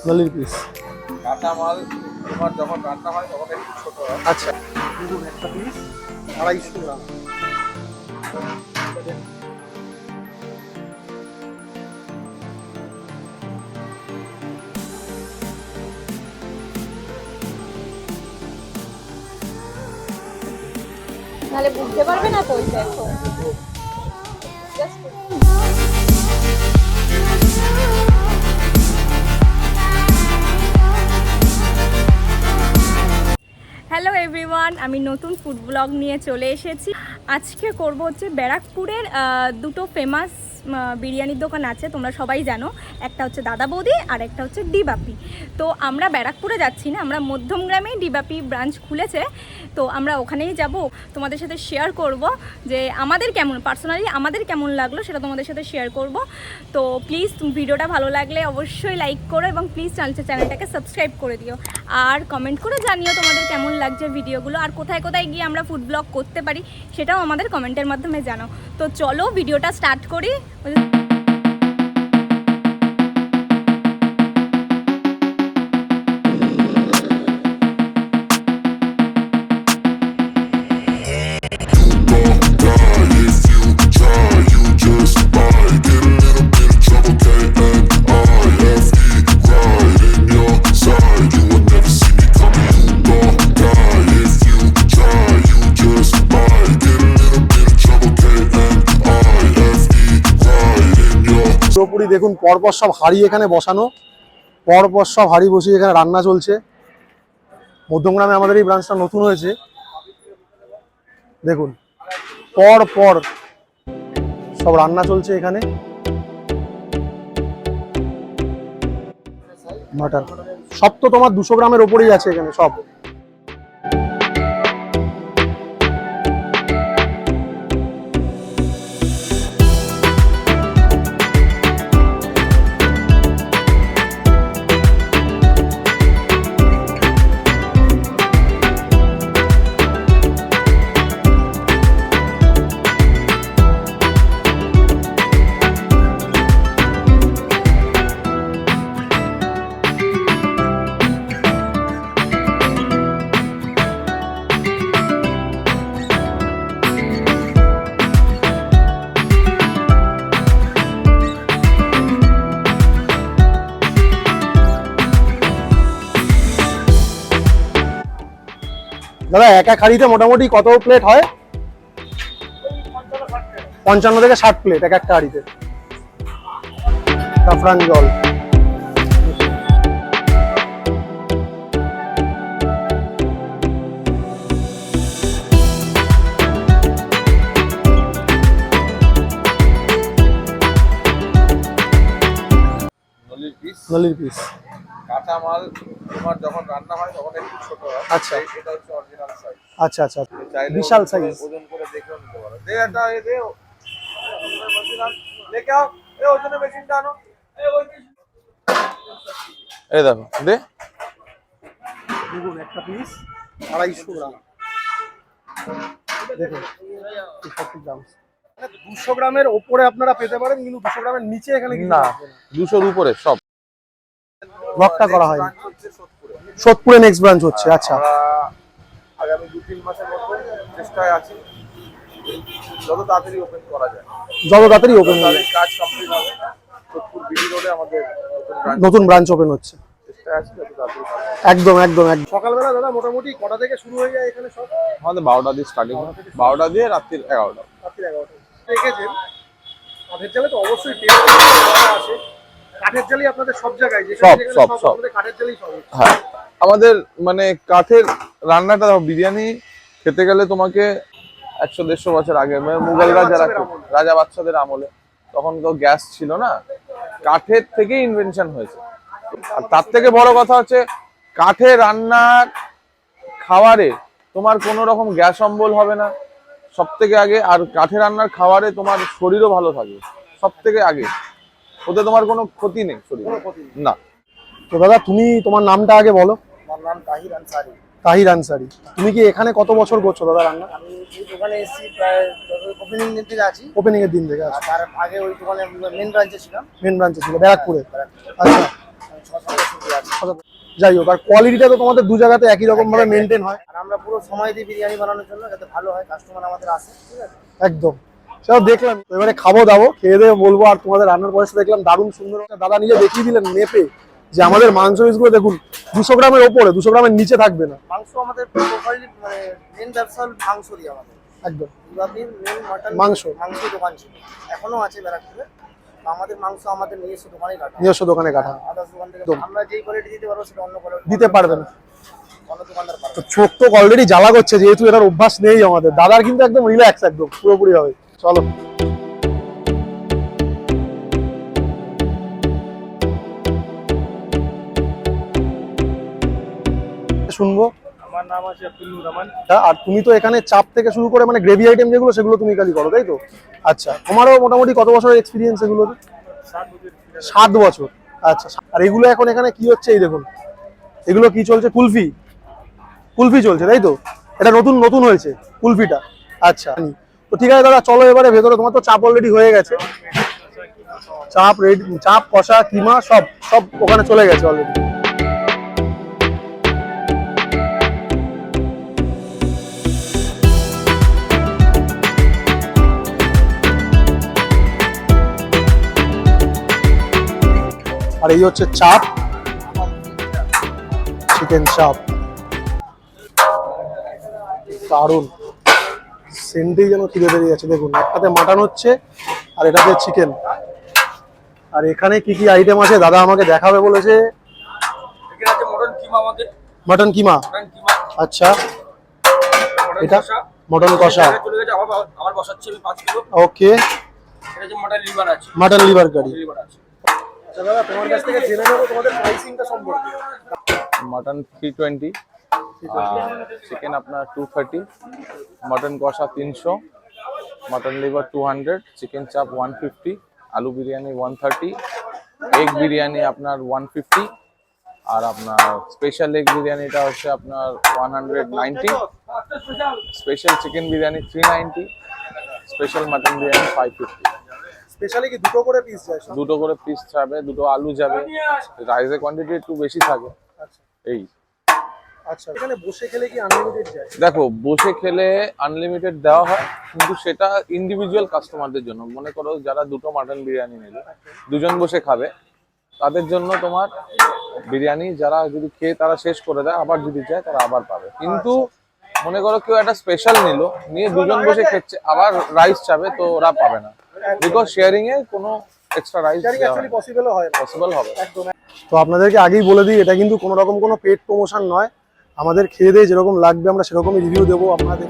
নলির piece কাঁচা মাল তোমার যখন রান্না হয় তখন একটু ছোট হয়। আচ্ছা, দেখুন একটা পিস 250 গ্রাম। নাহলে বুঝতে পারবে না তো ওই দেখো। হ্যালো এভরিওয়ান, আমি নতুন ফুড ব্লগ নিয়ে চলে এসেছি। আজকে করব হচ্ছে ব্যারাকপুরের দুটো ফেমাস বিরিয়ানির দোকান আছে, তোমরা সবাই জানো। একটা হচ্ছে দাদা বৌদি আর একটা হচ্ছে ডিবাপি। তো আমরা ব্যারাকপুরে যাচ্ছি না, আমরা মধ্যমগ্রামেই ডিবাপি ব্রাঞ্চ খুলেছে, তো আমরা ওখানেই যাব। তোমাদের সাথে শেয়ার করব যে আমাদের পার্সোনালি আমাদের কেমন লাগলো সেটা তোমাদের সাথে শেয়ার করব। তো প্লিজ ভিডিওটা ভালো লাগলে অবশ্যই লাইক করো এবং প্লিজ চ্যানেলটাকে সাবস্ক্রাইব করে দিও। আর কমেন্ট করে জানিও তোমাদের কেমন লাগছে ভিডিওগুলো, আর কোথায় কোথায় গিয়ে আমরা ফুড ব্লগ করতে পারি সেটাও আমাদের কমেন্টের মাধ্যমে জানাও। তো চলো ভিডিওটা স্টার্ট করি। পুরোপুরি দেখুন পরপর সব হাঁড়ি এখানে বসানো, পরপর সব হাঁড়ি বসিয়ে এখানে রান্না চলছে। মধ্যমগ্রামে আমাদের এই ব্রাঞ্চটা নতুন হয়েছে, দেখুন পর সব রান্না চলছে এখানে। মাটন সব তো তোমার 200 গ্রামের ওপরেই আছে এখানে সব। দাদা এক এক হাঁড়িতে মোটামুটি কত প্লেট হয়? 55 থেকে 60 প্লেট এক একটা হাঁড়িতে। জাফরান জল, নলির পিস কাঁচা মাল তোমার যখন রান্না হয় তখন একটু ছোট হয়। আচ্ছা, এটা হচ্ছে অরিজিনাল সাইজ। আচ্ছা আচ্ছা, বিশাল সাইজ। ওজন করে দেখেও নিতে পারো। দে এটা দে ওজনের মেশিন আন, লেকে আও। ওজনের মেশিনটা আনো। এই দেখো দে। দেখুন একটা পিস 250 গ্রাম। দেখুন 240 গ্রাম। 200 গ্রামের ওপরে আপনারা পেতে পারেন, কিন্তু 200 গ্রামের নিচে এখানে না, 200 এর উপরে সব ব্লকটা করা হয়। সোদপুরে নেক্সট ব্রাঞ্চ হচ্ছে। আচ্ছা, আগামী 2-3 মাসের মধ্যে চেষ্টায় আছি যত তাড়াতাড়ি ওপেন করা যায়। যত তাড়াতাড়ি ওপেন হবে, কাজ কমপ্লিট হবে। সোদপুর বিডি রোডে আমাদের নতুন ব্রাঞ্চ ওপেন হচ্ছে। চেষ্টায় আছি যত তাড়াতাড়ি। একদম একদম একদম। সকালবেলা দাদা মোটামুটি কটা থেকে শুরু হয়ে যায় এখানে সব? আমাদের 12টা দিয়ে স্টার্টিং হয়, 12টা দিয়ে রাত্রির 11টা। রাত্রি 11টা। দেখেছেন কাঠের জালে তো অবশ্যই টেস্ট আছে। কাঠের জালি আপনাদের সব জায়গায় সব আমাদের কাঠের জালি সব। হ্যাঁ, আমাদের মানে কাঠের রান্নাটা বিরিয়ানি খেতে গেলে তোমাকে 100-150 বছর আগে, মানে মুঘলরা যারা রাজা বাদশাদের আমলে, তখন তো গ্যাস ছিল না, কাঠের থেকেই ইনভেনশন হয়েছে। আর তার থেকে বড় কথা হচ্ছে কাঠে রান্নার খাবারে তোমার কোনো রকম গ্যাস অম্বল হবে না সব থেকে আগে। আর কাঠে রান্নার খাবারে তোমার শরীরও ভালো থাকবে সব থেকে আগে, ওতে তোমার কোনো ক্ষতি নেই শরীরে না। তো দাদা তুমি তোমার নামটা আগে বলো। আমার নাম তাহির আনসারি। তাহির আনসারি। তুমি কি এখানে কত বছর করছো দাদা রান্না? আমি এই দোকানে এসেছি প্রায় ওপেনিং দিন থেকে আছি। ওপেনিং এর দিন থেকে আর তার আগে ওই দোকানে মেন ব্রাঞ্চে ছিলাম। মেন ব্রাঞ্চে ছিল ব্যারাকপুরে। আচ্ছা, আমি 6-7 বছর ধরে আছি। যাই হোক, আর কোয়ালিটিটা তো তোমাদের দু জায়গাতে একই রকম ভাবে মেনটেন হয়। আর আমরা পুরো সময় দিই বিরিয়ানি বানানোর জন্য, যাতে ভালো হয়, কাস্টমার আমাদের আসে, ঠিক আছে? একদম, সেটা দেখলাম। এবারে খাবো দাবো, খেয়ে দিয়ে বলবো। আর তোমাদের রান্নার পয়সা দেখলাম দারুণ সুন্দর। দাদা নিজে দেখিয়ে দিলেন মেপে যে আমাদের মাংস পিসগুলো দেখুন 200 গ্রামের ওপরে, 200 গ্রামের নিচে থাকবে না। মাংস আমাদের প্রোফাইলি মানে মেন ব্যবসা হল মাংস দিয়ে আমাদের। একদম জিলাপির মেন মাটন মাংস দোকান ছিল, এখনো আছে ব্যারাকপুরে। তো আমাদের মাংস আমাদের নিজস্ব দোকানেই কাটা, নিজস্ব দোকানে কাটা। আদার্স দোকান থেকে একদম। আমরা যেই কোয়ালিটি দিতে পারবো সেটা অন্য কোয়ালিটি দিতে পারবে না। অন্য দোকানদার পারবে তো চোখ তো অলরেডি জ্বালা করছে, যেহেতু এটার অভ্যাস নেই আমাদের। দাদার কিন্তু একদম রিল্যাক্স, একদম পুরোপুরি হবে। চলো শুনবো। আমার নাম আছে আব্দুল রহমান। আর তুমি তো এখানে চাপ থেকে শুরু করে মানে গ্রেভি আইটেম যেগুলো সেগুলো তুমি খালি করো, তাই তো? আচ্ছা, তোমারও মোটামুটি কত বছরের এক্সপিরিয়েন্স এগুলো? 7 বছর। আচ্ছা, আর এগুলো এখন এখানে কি হচ্ছে এই দেখুন, এগুলো কি চলছে? কুলফি, কুলফি চলছে তাই তো? এটা নতুন নতুন হয়েছে কুলফিটা। আচ্ছা, তো ঠিক আছে দাদা, চলো এবারে ভেতরে। তোমার তো চাপ অলরেডি হয়ে গেছে, চাপ রেডি, চাপ কষা কিমা সব সব ওখানে চলে গেছে অলরেডি। আর এই হচ্ছে চাপ, চিকেন চাপ, দারুন সেন্টেই যেন তুলে বেরিয়ে যাচ্ছে। দেখুন, একটাতে মাটন হচ্ছে আর এটাতে চিকেন। আর এখানে কি কি আইটেম আছে দাদা আমাকে দেখাবে বলেছে। এখানে আছে মটন কিমা আমাদের। মটন কিমা, আচ্ছা। এটা মটন কষা, চলে গেছে, আবার বসাচ্ছি আমি 5 কিলো। ওকে। এটা যে মটন লিভার আছে, মটন লিভার কারি। লিভার আছে। আচ্ছা দাদা, তোমার কাছ থেকে জেনে নেবো তোমাদের প্রাইসিংটা সম্পর্কে। মটন 320, চিকেন আপনার 230, মটন কষা 300, মটন লিভার 200, চিকেন চাপ 150, আলু বিরিয়ানি 130, এগ বিরিয়ানি আপনার 150, আর আপনার স্পেশাল এগ বিরিয়ানিটা হচ্ছে আপনার 190, special chicken biryani 390, special mutton biryani 550। Specially কি দুটো করে পিস যায়? দুটো করে পিস যাবে, দুটো আলু যাবে, রাইসের কোয়ান্টিটি একটু বেশি থাকে। আচ্ছা এই আচ্ছা, এখানে বসে খেলে কি আনলিমিটেড যায়? দেখো, বসে খেলে আনলিমিটেড দেওয়া হয়, কিন্তু সেটা ইন্ডিভিজুয়াল কাস্টমারদের জন্য। মনে করো যারা দুটো মাটন বিরিয়ানি নিল, দুজন বসে খাবে, তাদের জন্য তোমার বিরিয়ানি যারা যদি খেয়ে তারা শেষ করে দেয়, আবার যদি চায় তারা আবার পাবে। কিন্তু মনে করো কেউ একটা স্পেশাল নিল, নিয়ে দুজন বসে খেচ্ছে, আবার রাইস চাবে, তো ওরা পাবে না, বিকজ শেয়ারিং এ কোনো এক্সট্রা রাইস পসিবল হয় না। পসিবল হবে। তো আপনাদেরকে আগেই বলে দিই, এটা কিন্তু কোনো রকম কোনো পেড প্রমোশন নয়। আমাদের খেয়ে দিয়ে যেরকম লাগবে আমরা সেরকমই রিভিউ দেবো আপনাদের।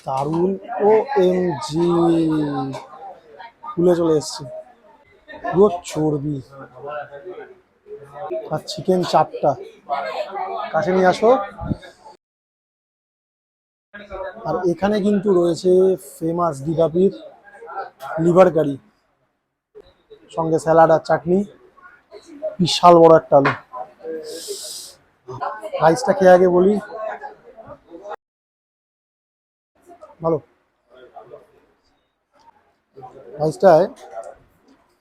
দারুন, ও এম জি, খুলে চলে এসছে পুরো চর্বি। আর চিকেন চাপটা কাছে নিয়ে আসো। আর এখানে কিন্তু রয়েছে ফেমাস জিলাপির লিভার কারি, সঙ্গে স্যালাড আর চাটনি, বিশাল বড় একটা আলু। রাইসটা খেয়ে আগে বলি, ভালো রাইসটায়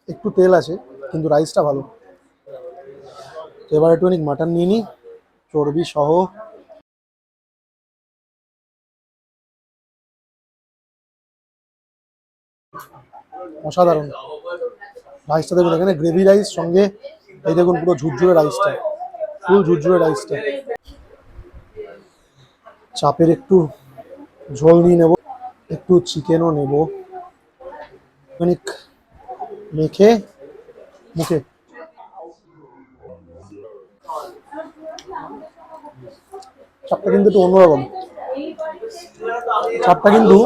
একটু তেল আছে, কিন্তু রাইসটা ভালো। তো এবার একটু মাটন নিয়ে নিই চর্বি সহ। অসাধারণ। রাইসটা দেখুন, এখানে গ্রেভি রাইস সঙ্গে এই দেখুন পুরো ঝুরঝুরে রাইসটা, ফুল ঝুরঝুরে রাইসটা। চাপের একটু ঝোল নিয়ে নেব, একটু চিকেনও নেব, খানিক মেখে মুখে। চাপটা কিন্তু একটু অন্যরকম, চাপটা কিন্তু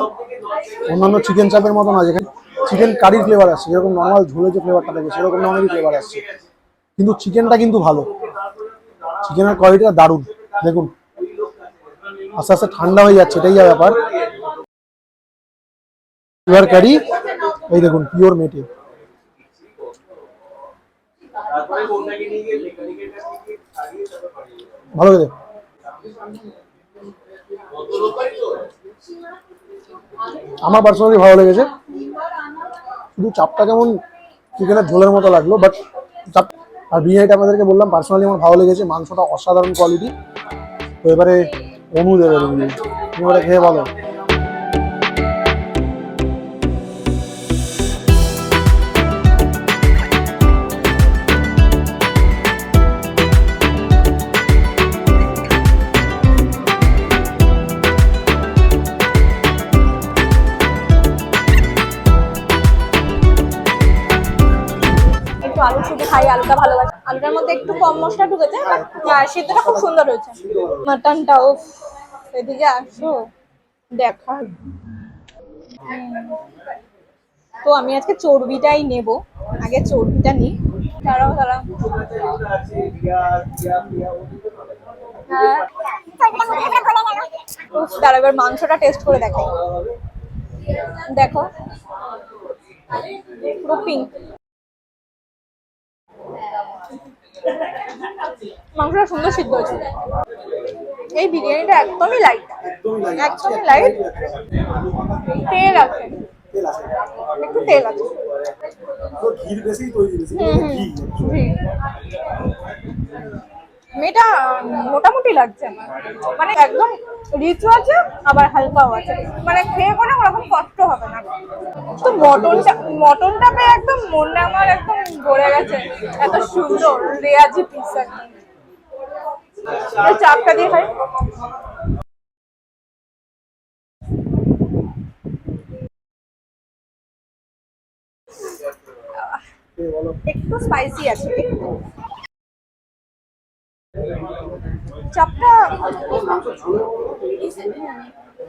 অন্যান্য চিকেন চাপের মতো না, যেখানে চিকেন কারির ফ্লেভার আসছে, যেরকম নর্মাল ঝোলের যে ফ্লেভারটা থাকে সেরকম নর্মালি ফ্লেভার আসছে, কিন্তু চিকেনটা কিন্তু ভালো, চিকেনের কোয়ালিটিটা দারুণ। দেখুন আস্তে আস্তে ঠান্ডা হয়ে যাচ্ছে, এটাই যা ব্যাপার। পিওর কারি, এই দেখুন পিওর মেটে। ভালো লাগে, আমার পার্সোনালি ভালো লেগেছে। শুধু চাপটা কেমন চিকেনের ঝোলের মতো লাগলো, বাট চাপ আর বিরিয়ানিটা আপনাদেরকে বললাম পার্সোনালি আমার ভালো লেগেছে, মাংসটা অসাধারণ কোয়ালিটি। তো এবারে অনু দেবে রিভিউ, তুমি ওটা খেয়ে বলো। একটু আলু শুধু খাই, আলুটা ভালোবাসি। আলুটার মধ্যে একটু কম মশলা ঢুকেছে, সিদ্ধটা খুব সুন্দর হয়েছে। মাটনটাও এদিকে আসো দেখার। তো আমি আজকে চর্বিটাই নেব, আগে চর্বিটা নিই। দাঁড়াও দাঁড়াও, দাঁড়াও এবার মাংসটা টেস্ট করে দেখাই। দেখো পুরো পিঙ্ক, মাংসটা সুন্দর সিদ্ধ হয়েছে। এই বিরিয়ানিটা একদমই লাইট, একদমই লাইট। তেল আছে, একটু তেল আছে। মেয়েটা মোটামুটি লাগছে আমার, মানে একদম রিচও আছে আবার হালকাও আছে, মানে খেয়ে কোনো ওরকম কষ্ট হবে না। তো মটনটা পেয়ে একদম মনটা আমার একদম ভরে গেছে, এত সুন্দর রেয়াজি পিস। একদম চাপটা দিয়ে খাই। একটু স্পাইসি আছে, একটু। চাপটা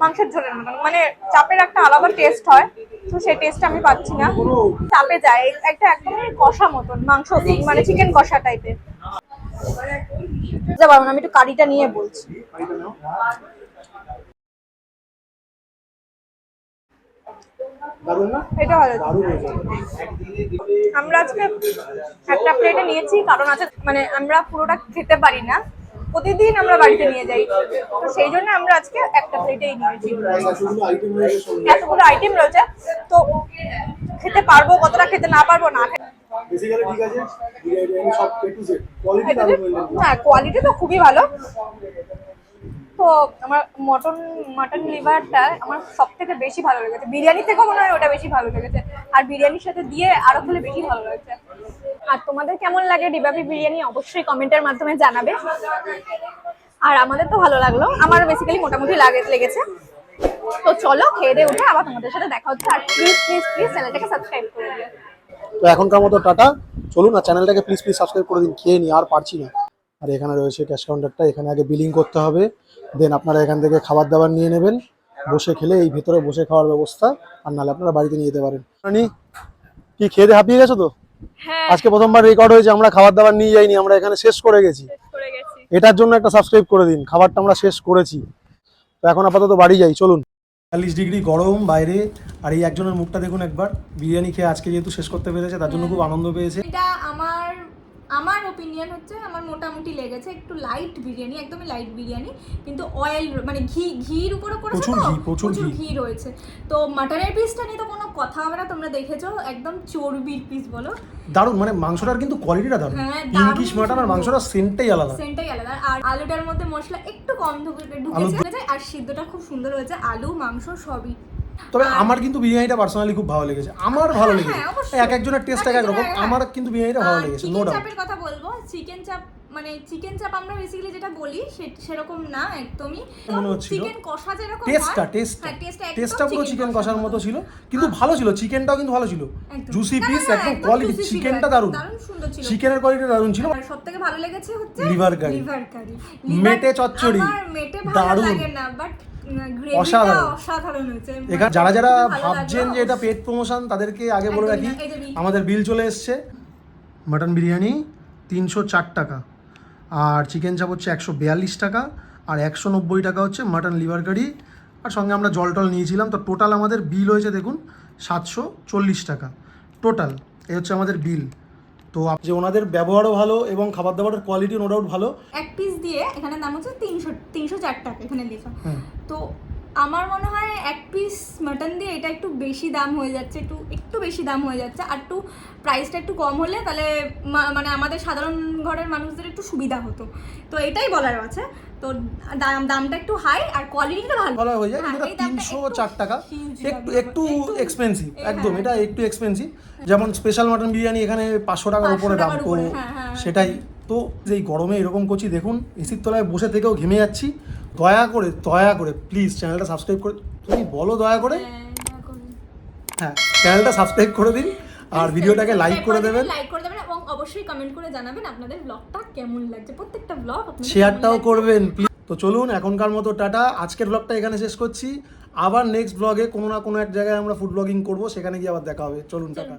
মাংসের ঝোলের মতন, মানে চাপের একটা আলাদা টেস্ট হয়, তো সেই টেস্ট আমি পাচ্ছি না। চাপে যায় একটা একদমই কষা মতন মাংস, মানে চিকেন কষা টাইপের। আমি একটু কারিটা নিয়ে বলছি। এটা ভালো, আমরা আজকে একটা প্লেটে নিয়েছি, কারণ আছে মানে আমরা পুরোটা খেতে পারি না, প্রতিদিন আমরা বাড়িতে নিয়ে যাই, তো সেই জন্য আমরা আজকে একটা প্লেটেই নিয়েছি। এতগুলো আইটেম রয়েছে, তো খেতে পারবো কতটা, খেতে না পারবো না। হ্যাঁ কোয়ালিটি তো খুবই ভালো। তো আমার মাটন লিভারটা আমার সব থেকে বেশি ভালো লেগেছে, বিরিয়ানি থেকেও মনে হয় ওটা বেশি ভালো লেগেছে, আর বিরিয়ানির সাথে দিয়ে আরো খেলে বেশি ভালো লেগেছে। আর তোমাদের কেমন লাগে ডিবাবি বিরিয়ানি অবশ্যই কমেন্টের মাধ্যমে জানাবে। আর আমাদের তো ভালো লাগলো, আমার বেসিক্যালি মোটামুটি লেগেছে। তো চলো খেয়ে দিয়ে উঠে আবার তোমাদের সাথে দেখা হচ্ছে। আর প্লিজ প্লিজ প্লিজ চ্যানেলটাকে সাবস্ক্রাইব করে দিও। তো এখনকার মতো টাটা, চলুন না চ্যানেলটাকে প্লিজ প্লিজ সাবস্ক্রাইব করে দিন, খেয়ে নি আর পারছি না। আর এখানে রয়েছে ক্যাশ কাউন্টারটা, এখানে আগে বিলিং করতে হবে, দেন আপনারা এখান থেকে খাবার দাবার নিয়ে নেবেন, বসে খেলে এই ভিতরে বসে খাওয়ার ব্যবস্থা, আর নাহলে আপনারা বাড়িতে নিয়ে যেতে পারেন। কি খেয়ে দিয়ে হাঁপিয়ে গেছো তো? হ্যাঁ, আজকে প্রথমবার রেকর্ড হয়েছে আমরা খাবার দাবার নিয়ে যাইনি, আমরা এখানে শেষ করে গেছি। এটার জন্য একটা সাবস্ক্রাইব করে দিন, খাবারটা আমরা শেষ করেছি। তো এখন আপাতত বাড়ি যাই, চলুন। 40 ডিগ্রি গরম বাইরে, আর এই একজনের মুখটা দেখুন একবার, বিরিয়ানি খেয়ে আজকে যেহেতু শেষ করতে পেরেছে তার জন্য খুব আনন্দ পেয়েছে। এটা আমার ওপিনিয়ন হচ্ছে, আমার মোটামুটি লেগেছে একটু লাইট বিরিয়ানি, একদমই লাইট বিরিয়ানি, কিন্তু অয়েল মানে ঘির উপরে করেছে, প্রচুর ঘি রয়েছে। তো মাটনের পিসটা নিয়ে তো কোনো কথা হবে না, তোমরা দেখেছো একদম চর্বির পিস বলো, দারুণ, মানে মাংসটার কিন্তু কোয়ালিটিটা দারুণ, ইংলিশ মাটন আর মাংসটার সেন্টটাই আলাদা। আর আলুটার মধ্যে মশলা একটু কম ঢুকেছে, আর সিদ্ধটা খুব সুন্দর হয়েছে, আলু মাংস সবই তবে আমার কিন্তু বিরিয়ানিটা পার্সোনালি খুব ভালো লেগেছে, আমার ভালো হ্যাঁ, লেগেছে, অবশ্যই। এক একজনের টেস্ট এক এক রকম, আমার কিন্তু বিরিয়ানিটা ভালো লেগেছে, নো চিকেন ডাউট। চাপের কথা বলবো, চিকেন চাপ মানে চিকেন চাপ আমরা বেসিক্যালি যেটা বলি সেরকম না একদমই। মনে হচ্ছিল চিকেন কষা যেরকম টেস্টটা হয়, টেস্টটা হ্যাঁ, টেস্টটা পুরো চিকেন কষার মতো ছিল, কিন্তু ভালো ছিল, চিকেনটাও কিন্তু ভালো ছিল, একদম। জুসি না, না, পিস, না, একদম একদম কোয়ালিটি, juicy ছিল, চিকেনটা একদম দারুণ, দারুণ সুন্দর ছিল। চিকেনের কোয়ালিটি দারুণ ছিল। আর সবথেকে ভালো লেগেছে হচ্ছে লিভার কারি, লিভার কারি, মেটে চচ্চড়ি, আমার মেটে ভালো দারুণ। লাগে না, বাট গ্রেভিটা অসাধারণ। অসাধারণ হয়েছে। এখানে যারা যারা খুবই ভালো ভাবছেন লাগলো। যে এটা পেট প্রমোশন, তাদেরকে আগে বলে একদমই রাখি না, এই যে bill। আমাদের বিল চলে এসছে। মাটন বিরিয়ানি 304 টাকা, আর চিকেন চাপ হচ্ছে 142 টাকা, আর 190 টাকা হচ্ছে মাটন লিভার কারি, আর সঙ্গে আমরা জল টল নিয়েছিলাম। তো টোটাল আমাদের বিল হয়েছে দেখুন 740 টাকা টোটাল, এই হচ্ছে আমাদের বিল। তো যে ওনাদের ব্যবহারও ভালো এবং খাবার দাবারের কোয়ালিটি নো ডাউট ভালো। এক পিস দিয়ে এখানে দাম হচ্ছে 304 টাকা এখানে লেখা। হুম। তো আমার মনে হয় এক পিস মাটন দিয়ে এটা একটু বেশি দাম হয়ে যাচ্ছে, একটু বেশি দাম হয়ে যাচ্ছে। আর একটু প্রাইসটা একটু কম হলে তাহলে মানে আমাদের সাধারণ ঘরের মানুষদের একটু সুবিধা হতো। তো এটাই বলার আছে। তো দামটা একটু হাই আর কোয়ালিটিটা ভালো ভালো হয়ে যায়, হ্যাঁ, কিন্তু এই এটা দামটা 304 টাকা huge একটু দাম। একটু এক্সপেন্সিভ, হ্যাঁ, একদম এটা একটু এক্সপেন্সিভ। যেমন স্পেশাল মাটন বিরিয়ানি এখানে 500 টাকার 500 উপরে দাম, টাকার তো উপরে, হ্যাঁ, হ্যাঁ। সেটাই। তো এই গরমে এরকম করছি দেখুন, এসির তলায় বসে থেকেও ঘেমে যাচ্ছি। দয়া করে প্লিজ চ্যানেলটা সাবস্ক্রাইব করে, তুমি বলো দয়া করে, হ্যাঁ, দেখুন। হ্যাঁ চ্যানেলটা সাবস্ক্রাইব করে দিন, আর ভিডিওটাকে লাইক করে দেবেন, লাইক করে দেবেন এবং অবশ্যই কমেন্ট করে জানাবেন আপনাদের ব্লগটা কেমন লাগছে। প্রত্যেকটা ব্লগ আপনাদের শেয়ারটাও কেমন লাগছে। করবেন প্লিজ। তো চলুন এখনকার মতো টাটা, আজকের ব্লগটা এখানে শেষ করছি। আবার নেক্সট ব্লগে কোনো না কোনো এক জায়গায় আমরা ফুড ব্লগিং করবো, সেখানে গিয়ে আবার দেখা হবে। চলুন টাটা।